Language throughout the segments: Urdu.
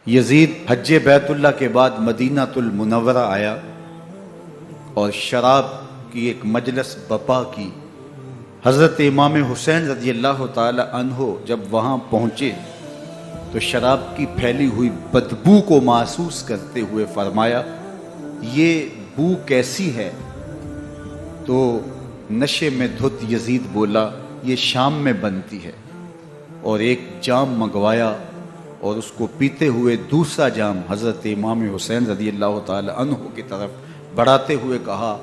یزید حج بیت اللہ کے بعد مدینہ المنورہ آیا اور شراب کی ایک مجلس بپا کی۔ حضرت امام حسین رضی اللہ تعالی عنہ جب وہاں پہنچے تو شراب کی پھیلی ہوئی بدبو کو محسوس کرتے ہوئے فرمایا، یہ بو کیسی ہے؟ تو نشے میں دھت یزید بولا، یہ شام میں بنتی ہے، اور ایک جام منگوایا اور اس کو پیتے ہوئے دوسرا جام حضرت امام حسین رضی اللہ تعالی عنہ کی طرف بڑھاتے ہوئے کہا،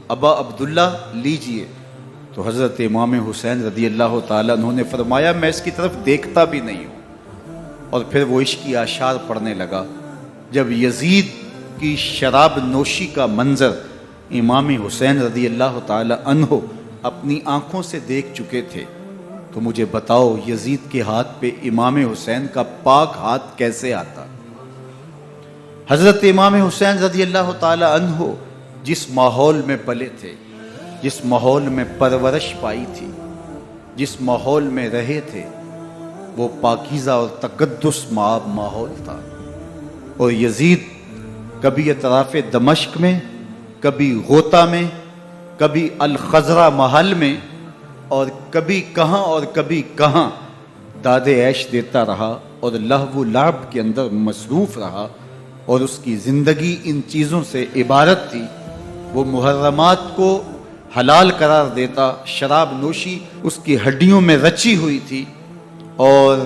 ابا عبداللہ لیجئے۔ تو حضرت امام حسین رضی اللہ تعالی عنہ نے فرمایا، میں اس کی طرف دیکھتا بھی نہیں ہوں، اور پھر وہ عشقی اشعار پڑھنے لگا۔ جب یزید کی شراب نوشی کا منظر امام حسین رضی اللہ تعالی عنہ اپنی آنکھوں سے دیکھ چکے تھے تو مجھے بتاؤ یزید کے ہاتھ پہ امام حسین کا پاک ہاتھ کیسے آتا؟ حضرت امام حسین رضی اللہ تعالی عنہ جس ماحول میں پلے تھے، جس ماحول میں پرورش پائی تھی، جس ماحول میں رہے تھے، وہ پاکیزہ اور تقدس ماحول تھا، اور یزید کبھی اطراف دمشق میں، کبھی غوطہ میں، کبھی الخزرہ محل میں، اور کبھی کہاں داد عیش دیتا رہا اور لہو و لعب کے اندر مصروف رہا، اور اس کی زندگی ان چیزوں سے عبارت تھی۔ وہ محرمات کو حلال قرار دیتا، شراب نوشی اس کی ہڈیوں میں رچی ہوئی تھی، اور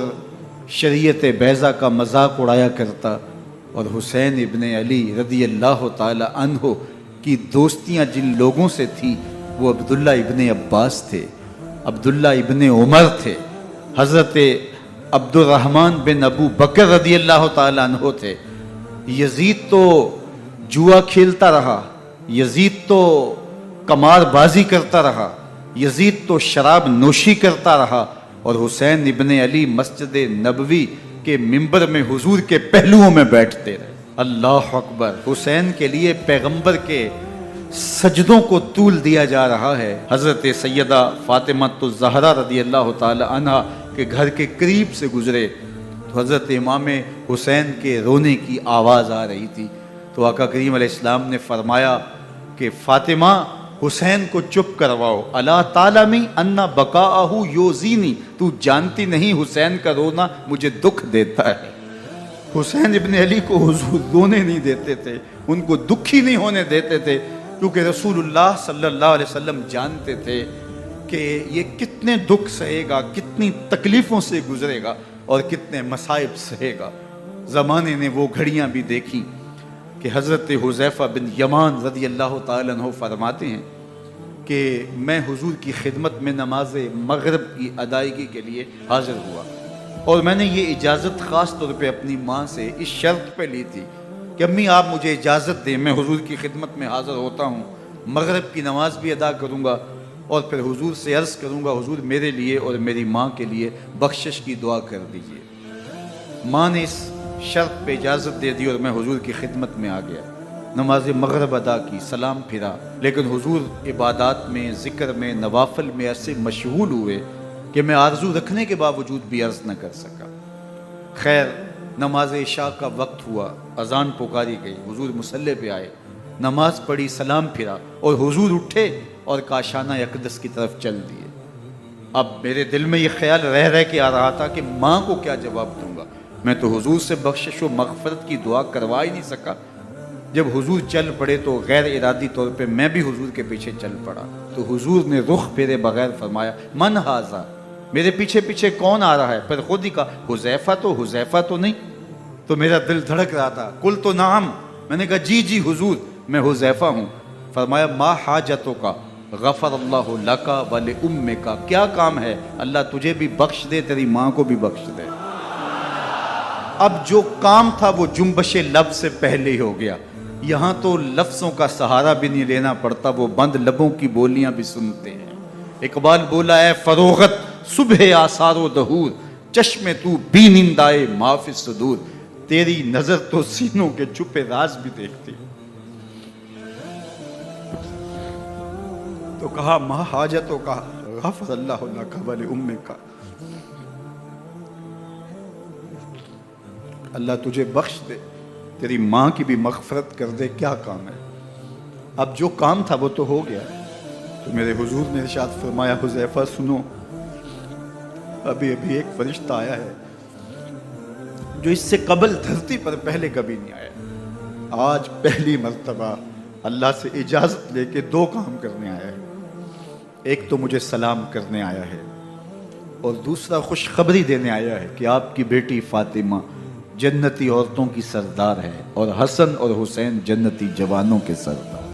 شریعت بیضا کا مذاق اڑایا کرتا، اور حسین ابن علی رضی اللہ تعالی عنہ کی دوستیاں جن لوگوں سے تھی وہ عبداللہ ابن عباس تھے، عبداللہ ابن عمر تھے، حضرت عبد الرحمن بن ابو بکر رضی اللہ تعالی عنہ تھے۔ یزید تو جوا کھیلتا رہا، یزید تو قمار بازی کرتا رہا، یزید تو شراب نوشی کرتا رہا، اور حسین ابن علی مسجد نبوی کے منبر میں حضور کے پہلوؤں میں بیٹھتے رہے۔ اللہ اکبر! حسین کے لیے پیغمبر کے سجدوں کو طول دیا جا رہا ہے۔ حضرت سیدہ فاطمہ الزہرا رضی اللہ تعالی عنہا کے گھر کے قریب سے گزرے تو حضرت امام حسین کے رونے کی آواز آ رہی تھی، تو آقا کریم علیہ السلام نے فرمایا کہ فاطمہ حسین کو چپ کرواؤ، اللہ تعالیٰ انا بقاءہ یوزینی، تو جانتی نہیں حسین کا رونا مجھے دکھ دیتا ہے۔ حسین ابن علی کو حضور رونے نہیں دیتے تھے، ان کو دکھی نہیں ہونے دیتے تھے، کیونکہ رسول اللہ صلی اللہ علیہ وسلم جانتے تھے کہ یہ کتنے دکھ سہے گا، کتنی تکلیفوں سے گزرے گا، اور کتنے مصائب سہے گا۔ زمانے نے وہ گھڑیاں بھی دیکھی کہ حضرت حذیفہ بن یمان رضی اللہ تعالیٰ عنہ فرماتے ہیں کہ میں حضور کی خدمت میں نماز مغرب کی ادائیگی کے لیے حاضر ہوا، اور میں نے یہ اجازت خاص طور پہ اپنی ماں سے اس شرط پہ لی تھی کہ امی آپ مجھے اجازت دیں، میں حضور کی خدمت میں حاضر ہوتا ہوں، مغرب کی نماز بھی ادا کروں گا، اور پھر حضور سے عرض کروں گا حضور میرے لیے اور میری ماں کے لیے بخشش کی دعا کر دیجئے۔ ماں نے اس شرط پہ اجازت دے دی اور میں حضور کی خدمت میں آ گیا، نماز مغرب ادا کی، سلام پھرا، لیکن حضور عبادات میں، ذکر میں، نوافل میں ایسے مشغول ہوئے کہ میں آرزو رکھنے کے باوجود بھی عرض نہ کر سکا۔ خیر، نماز عشاء کا وقت ہوا، اذان پکاری گئی، حضور مصلی پہ آئے، نماز پڑھی، سلام پھرا، اور حضور اٹھے اور کاشانہ اقدس کی طرف چل دیے۔ اب میرے دل میں یہ خیال رہ کے آ رہا تھا کہ ماں کو کیا جواب دوں گا، میں تو حضور سے بخشش و مغفرت کی دعا کروا ہی نہیں سکا۔ جب حضور چل پڑے تو غیر ارادی طور پہ میں بھی حضور کے پیچھے چل پڑا، تو حضور نے رخ پھیرے بغیر فرمایا، من ھذا، میرے پیچھے پیچھے کون آ رہا ہے؟ پھر خود ہی کہا، حذیفہ تو نہیں؟ تو میرا دل دھڑک رہا تھا، قلت نعم، میں نے کہا جی حضور میں حذیفہ ہوں۔ فرمایا، ما حاجتک غفر اللہ لک ولامک، کیا کام ہے؟ اللہ تجھے بھی بخش دے، تیری ماں کو بھی بخش دے۔ اب جو کام تھا وہ جنبش لب سے پہلے ہی ہو گیا، یہاں تو لفظوں کا سہارا بھی نہیں لینا پڑتا، وہ بند لبوں کی بولیاں بھی سنتے ہیں۔ اقبال بولا، اے فروغت صبح آثار و دہور، چشم تو بینندائے ما فی الصدور، تیری نظر تو سینوں کے چھپے راز بھی دیکھتی۔ تو کہا، ما حاجتوں کا غفر اللہ لک ولامک، اللہ تجھے بخش دے، تیری ماں کی بھی مغفرت کر دے، کیا کام ہے؟ اب جو کام تھا وہ تو ہو گیا ہے۔ تو میرے حضور نے ارشاد فرمایا حذیفہ سنو، ابھی ابھی ایک فرشتہ آیا ہے جو اس سے قبل دھرتی پر پہلے کبھی نہیں آیا، آج پہلی مرتبہ اللہ سے اجازت لے کے 2 کام کرنے آیا ہے۔ ایک تو مجھے سلام کرنے آیا ہے، اور دوسرا خوشخبری دینے آیا ہے کہ آپ کی بیٹی فاطمہ جنتی عورتوں کی سردار ہے، اور حسن اور حسین جنتی جوانوں کے سردار۔